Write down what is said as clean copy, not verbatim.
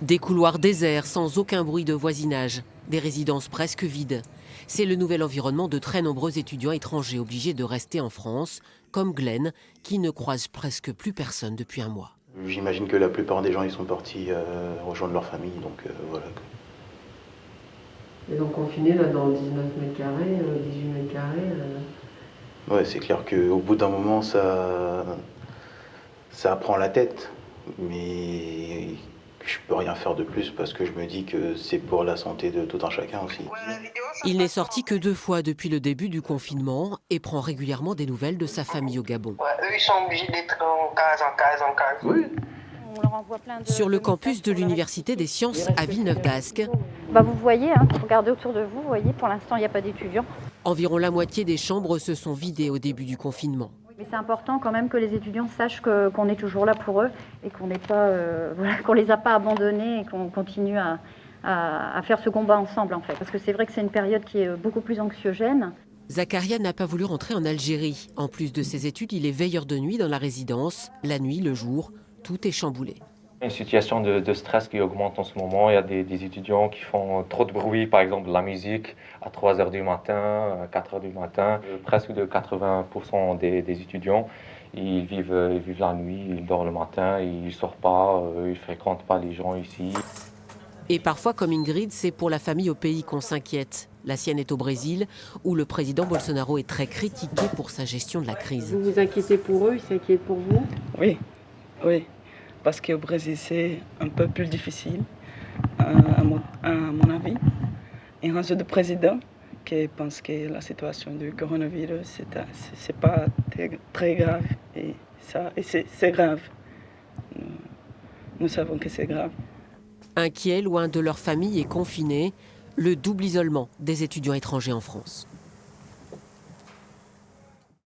Des couloirs déserts, sans aucun bruit de voisinage, des résidences presque vides. C'est le nouvel environnement de très nombreux étudiants étrangers obligés de rester en France, comme Glenn, qui ne croise presque plus personne depuis un mois. J'imagine que la plupart des gens ils sont partis rejoindre leur famille, donc voilà. Et donc confinés là dans 19 mètres carrés, 18 mètres carrés. Ouais, c'est clair qu'au bout d'un moment ça prend la tête, mais je peux rien faire de plus parce que je me dis que c'est pour la santé de tout un chacun aussi. Il n'est sorti que 2 fois depuis le début du confinement et prend régulièrement des nouvelles de sa famille au Gabon. Ouais, eux, ils sont obligés d'être en case, en case, en case. Oui. On leur envoie plein Sur le campus messages de pour leur l'Université des sciences à Villeneuve-d'Ascq, vous voyez, hein, regardez autour de vous, vous voyez, pour l'instant, il n'y a pas d'étudiants. environ la moitié des chambres se sont vidées au début du confinement. Mais c'est important quand même que les étudiants sachent qu'on est toujours là pour eux et qu'on n'est pas, qu'on les a pas abandonnés et qu'on continue à faire ce combat ensemble en fait. Parce que c'est vrai que c'est une période qui est beaucoup plus anxiogène. Zakaria n'a pas voulu rentrer en Algérie. En plus de ses études, il est veilleur de nuit dans la résidence. La nuit, le jour, tout est chamboulé. Une situation de stress qui augmente en ce moment. Il y a des étudiants qui font trop de bruit, par exemple de la musique à 3 h du matin, à 4 h du matin. Presque de 80% des étudiants, ils vivent la nuit, ils dorment le matin, ils ne sortent pas, ils ne fréquentent pas les gens ici. Et parfois, comme Ingrid, c'est pour la famille au pays qu'on s'inquiète. La sienne est au Brésil, où le président Bolsonaro est très critiqué pour sa gestion de la crise. Vous vous inquiétez pour eux, ils s'inquiètent pour vous? Oui, oui. Parce qu'au Brésil, c'est un peu plus difficile, à mon avis. Et un de président qui pense que la situation du coronavirus, c'est pas très grave. Et c'est grave. Nous savons que c'est grave. Inquiets, loin de leur famille et confinés, le double isolement des étudiants étrangers en France.